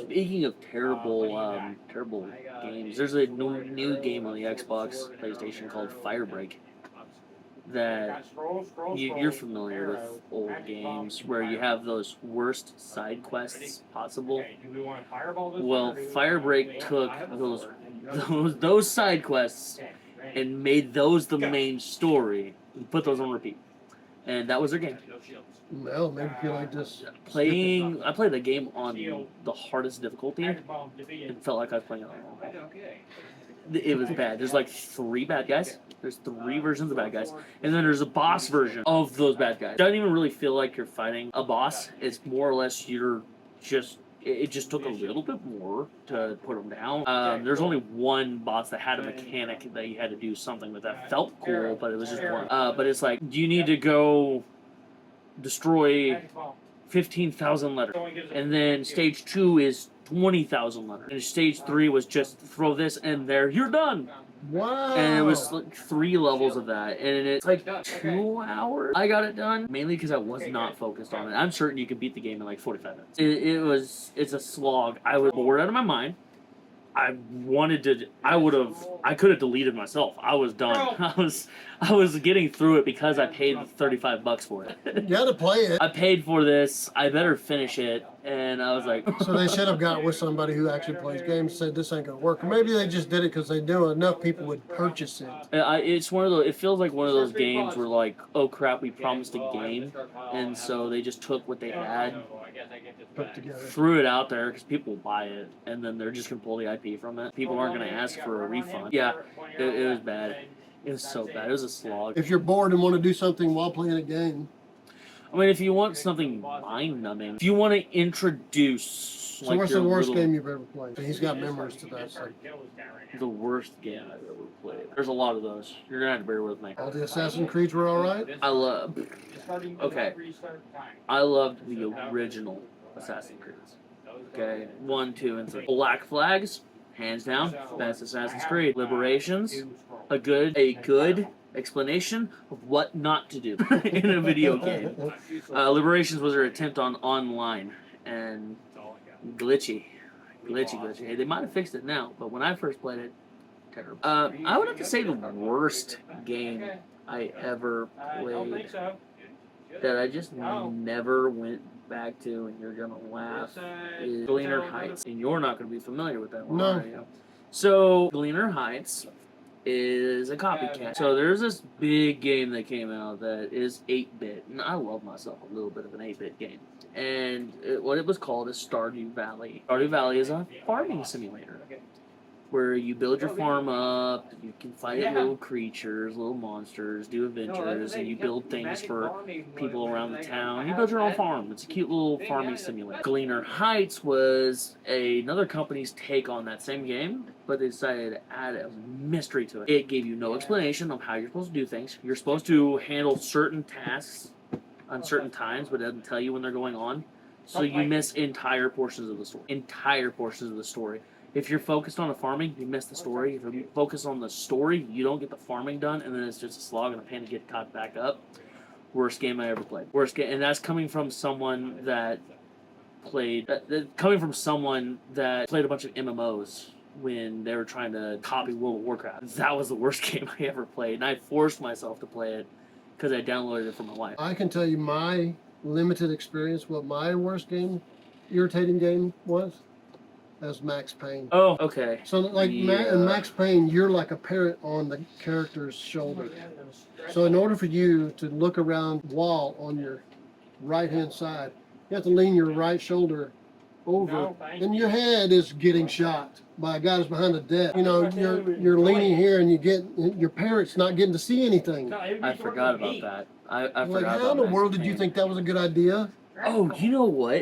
Speaking of terrible games, there's a new game on the Xbox, PlayStation called Firebreak that you're familiar with old games where you have those worst side quests possible. Well, Firebreak took those side quests and made those the main story and put those on repeat, and that was their game. Well, maybe feel like just I played the game on the hardest difficulty. It felt like I was playing it on normal. It was bad. There's like 3 bad guys. There's 3 versions of bad guys, and then there's a boss version of those bad guys. It doesn't even really feel like you're fighting a boss. It's more or less you're just. It just took a little bit more to put them down. There's only one boss that had a mechanic that you had to do something with that felt cool, but it was just one. But it's like, do you need to go destroy 15,000 letters, and then stage 2 is 20,000 letters, and stage 3 was just throw this in there, you're done. wow. And it was like 3 levels of that, and it's like 2 hours. I got it done mainly because I was not focused on it. I'm certain you could beat the game in like 45 minutes. It's a slog. I was bored out of my mind. I could have deleted myself. I was done. I was getting through it because I paid $35 for it. You gotta play it. I paid for this. I better finish it. And I was like, So they should have got with somebody who actually plays games and said this ain't gonna work. Or maybe they just did it because they knew enough people would purchase it. it's one of those. It feels like one of those games where like, oh crap, we promised a game, and so they just took what they had, Put together. threw it out there because people will buy it, and then they're just gonna pull the IP from it. People aren't gonna ask for a refund. Yeah, it was bad. It was so bad. It was a slog. If you're bored and want to do something while playing a game, I mean, if you want something mind-numbing, if you want to introduce, so like, what's your the worst little, game you've ever played? He's got memories to that. So. the worst game I've ever played. There's a lot of those. You're gonna have to bear with me. All the Assassin's Creeds were all right. I love. Okay. I loved the original Assassin's Creed. Okay, 1, 2, and 3. Black Flags, hands down, best Assassin's Creed. Liberations, a good explanation of what not to do in a video game. Liberations was their attempt on online and glitchy. Hey, they might have fixed it now, but when I first played it, terrible. I would have to say the worst game I ever played that I just never went back to, and you're gonna laugh, is Gleaner Heights. And you're not gonna be familiar with that one, No. are you? So, Gleaner Heights is a copycat. So there's this big game that came out that is 8-bit, and I love myself a little bit of an 8-bit game. And what it was called is Stardew Valley. Stardew Valley is a farming simulator where you build your farm up, you can fight little creatures, little monsters, do adventures, and you build things for people around the town. You build your own farm. It's a cute little farming simulator. Gleaner Heights was another company's take on that same game, but they decided to add a mystery to it. It gave you no explanation of how you're supposed to do things. You're supposed to handle certain tasks on certain times, but it doesn't tell you when they're going on. So you miss entire portions of the story. If you're focused on the farming, you miss the story. If you focus on the story, you don't get the farming done, and then it's just a slog and a pain to get caught back up. Worst game I ever played. Worst game, and that's coming from someone that played a bunch of MMOs when they were trying to copy World of Warcraft. That was the worst game I ever played, and I forced myself to play it because I downloaded it from my wife. I can tell you my limited experience. What my worst irritating game was. As Max Payne. Oh, okay. So, like, Yeah. in Max Payne, you're like a parrot on the character's shoulder. So, in order for you to look around wall on your right-hand side, you have to lean your right shoulder over, and your head is getting shot by a guy who's behind a desk. You know, you're leaning here, and your parrot's not getting to see anything. I forgot about that. I Like, forgot how about in the Max world did you Payne. think that was a good idea? Oh, you know what?